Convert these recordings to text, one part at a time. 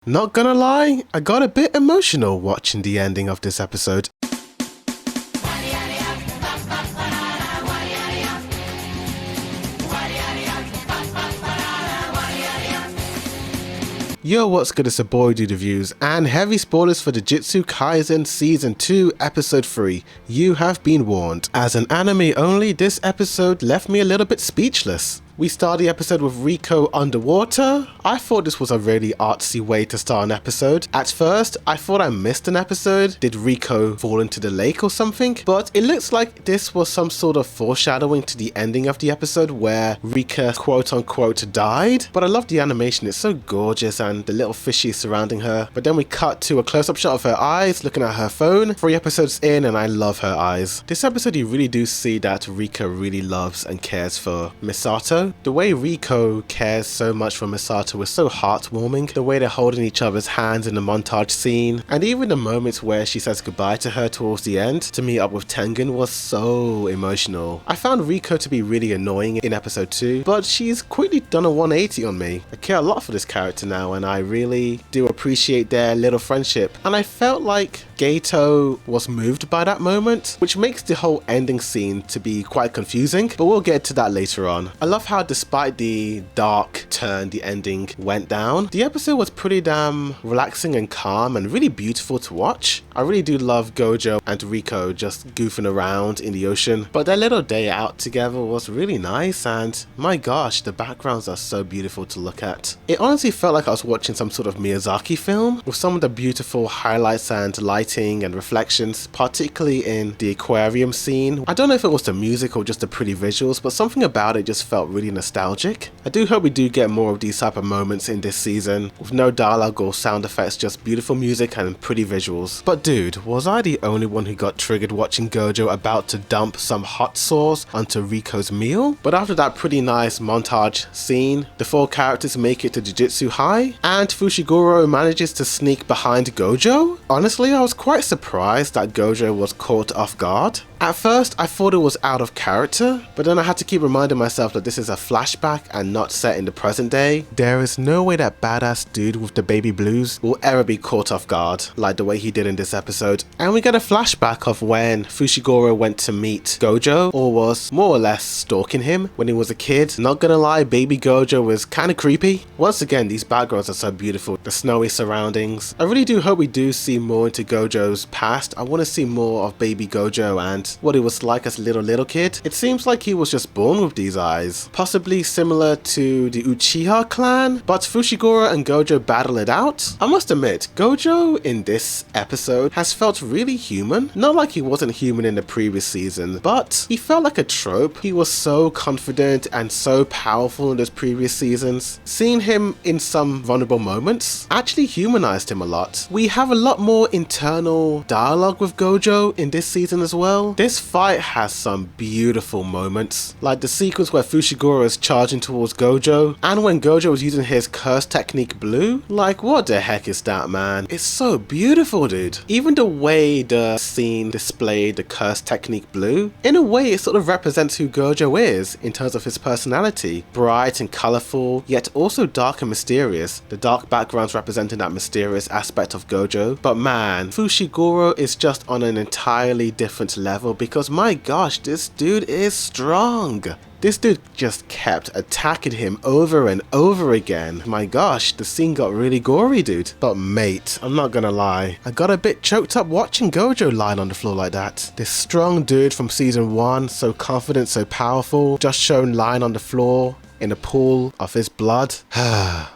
Not gonna lie, I got a bit emotional watching the ending of this episode. Yo, what's good? It's your boy Dude Reviews, and heavy spoilers for the Jujutsu Kaisen Season 2 Episode 3. You have been warned. As an anime only, this episode left me a little bit speechless. We start the episode with Rico underwater. I thought this was a really artsy way to start an episode. At first, I thought I missed an episode. Did Rico fall into the lake or something? But it looks like this was some sort of foreshadowing to the ending of the episode where Rika quote unquote died. But I love the animation, it's so gorgeous, and the little fishies surrounding her. But then we cut to a close-up shot of her eyes looking at her phone. 3 episodes in and I love her eyes. This episode you really do see that Rika really loves and cares for Misato. The way Rico cares so much for Misato was so heartwarming. The way they're holding each other's hands in the montage scene, and even the moments where she says goodbye to her towards the end to meet up with Tengen was so emotional. I found Rico to be really annoying in episode 2, but she's quickly done a 180 on me. I care a lot for this character now, and I really do appreciate their little friendship. And I felt like Gato was moved by that moment, which makes the whole ending scene to be quite confusing, but we'll get to that later on. I love how despite the dark turn the ending went down, the episode was pretty damn relaxing and calm and really beautiful to watch. I really do love Gojo and Rico just goofing around in the ocean, but their little day out together was really nice, and my gosh, the backgrounds are so beautiful to look at. It honestly felt like I was watching some sort of Miyazaki film with some of the beautiful highlights and lighting and reflections, particularly in the aquarium scene. I don't know if it was the music or just the pretty visuals, but something about it just felt really nostalgic. I do hope we do get more of these type of moments in this season, with no dialogue or sound effects, just beautiful music and pretty visuals. But dude, was I the only one who got triggered watching Gojo about to dump some hot sauce onto Rico's meal? But after that pretty nice montage scene, the 4 characters make it to Jujutsu High, and Fushiguro manages to sneak behind Gojo. Honestly, I was quite surprised that Gojo was caught off guard. At first, I thought it was out of character, but then I had to keep reminding myself that this is a flashback and not set in the present day. There is no way that badass dude with the baby blues will ever be caught off guard like the way he did in this episode. And we get a flashback of when Fushiguro went to meet Gojo, or was more or less stalking him when he was a kid. Not gonna lie, baby Gojo was kinda creepy. Once again, these backgrounds are so beautiful, the snowy surroundings. I really do hope we do see more into Gojo's past. I want to see more of baby Gojo and what he was like as a little kid. It seems like he was just born with these eyes, possibly similar to the Uchiha clan, but Fushiguro and Gojo battle it out. I must admit, Gojo in this episode has felt really human. Not like he wasn't human in the previous season, but he felt like a trope. He was so confident and so powerful in those previous seasons. Seeing him in some vulnerable moments actually humanized him a lot. We have a lot more internal dialogue with Gojo in this season as well. This fight has some beautiful moments, like the sequence where Fushiguro is charging towards Gojo, and when Gojo is using his curse technique blue. Like, what the heck is that, man? It's so beautiful, dude. Even the way the scene displayed the curse technique blue, in a way it sort of represents who Gojo is in terms of his personality. Bright and colorful, yet also dark and mysterious. The dark backgrounds representing that mysterious aspect of Gojo. But man, Fushiguro is just on an entirely different level, because my gosh, this dude is strong. This dude just kept attacking him over and over again. My gosh, the scene got really gory, dude. But mate, I'm not gonna lie, I got a bit choked up watching Gojo lying on the floor like that. This strong dude from season 1, so confident, so powerful, just shown lying on the floor in a pool of his blood.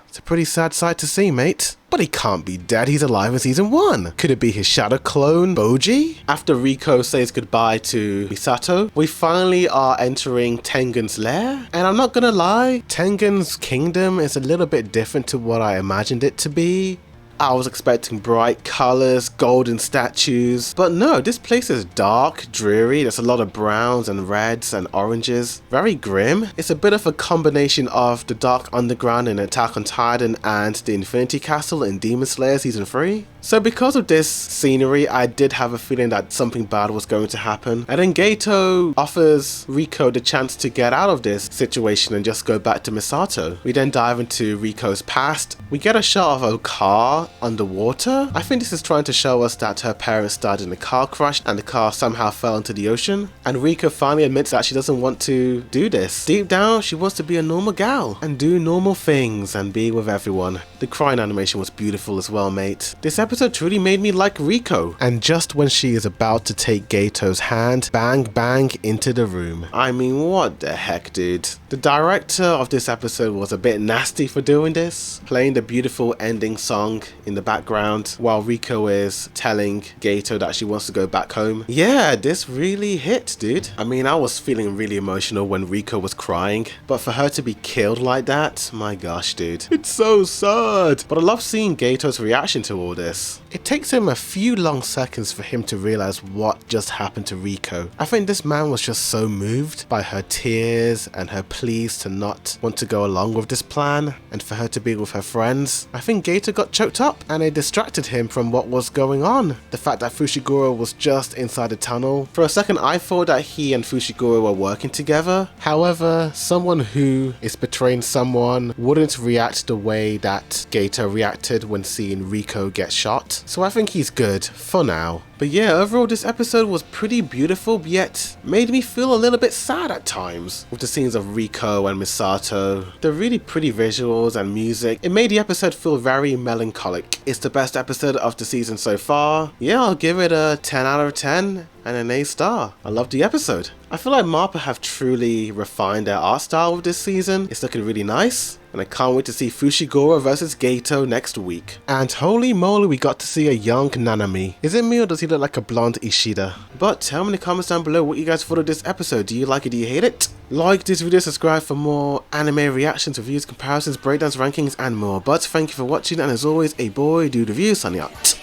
It's a pretty sad sight to see, mate. But he can't be dead, he's alive in season 1. Could it be his shadow clone, Boji? After Rico says goodbye to Misato, we finally are entering Tengen's lair. And I'm not gonna lie, Tengen's kingdom is a little bit different to what I imagined it to be. I was expecting bright colors, golden statues, but no, this place is dark, dreary. There's a lot of browns and reds and oranges. Very grim. It's a bit of a combination of the Dark Underground in Attack on Titan and the Infinity Castle in Demon Slayer Season 3. So because of this scenery, I did have a feeling that something bad was going to happen. And then Gato offers Riko the chance to get out of this situation and just go back to Misato. We then dive into Riko's past. We get a shot of a car underwater. I think this is trying to show us that her parents died in a car crash and the car somehow fell into the ocean. And Riko finally admits that she doesn't want to do this. Deep down, she wants to be a normal gal and do normal things and be with everyone. The crying animation was beautiful as well, mate. This episode truly made me like Riko. And just when she is about to take Gato's hand, bang bang into the room. I mean, what the heck, dude? The director of this episode was a bit nasty for doing this, playing the beautiful ending song in the background while Riko is telling Gato that she wants to go back home. Yeah, this really hit, dude. I mean, I was feeling really emotional when Riko was crying, but for her to be killed like that, my gosh, dude. It's so sad. But I love seeing Gato's reaction to all this. It takes him a few long seconds for him to realize what just happened to Riko. I think this man was just so moved by her tears and her pleas to not want to go along with this plan and for her to be with her friends. I think Gato got choked up and it distracted him from what was going on. The fact that Fushiguro was just inside the tunnel. For a second I thought that he and Fushiguro were working together. However, someone who is betraying someone wouldn't react the way that Gato reacted when seeing Riko get shot. So I think he's good for now. But yeah, overall this episode was pretty beautiful, yet made me feel a little bit sad at times. With the scenes of Riko and Misato, the really pretty visuals and music, it made the episode feel very melancholic. It's the best episode of the season so far. Yeah, I'll give it a 10 out of 10 and an A star. I loved the episode. I feel like MAPPA have truly refined their art style with this season. It's looking really nice. And I can't wait to see Fushiguro versus Gato next week. And holy moly, we got to see a young Nanami. Is it me or does he look like a blonde Ishida? But tell me in the comments down below what you guys thought of this episode. Do you like it? Do you hate it? Like this video, subscribe for more anime reactions, reviews, comparisons, breakdowns, rankings, and more. But thank you for watching, and as always, a boy dude review signing out.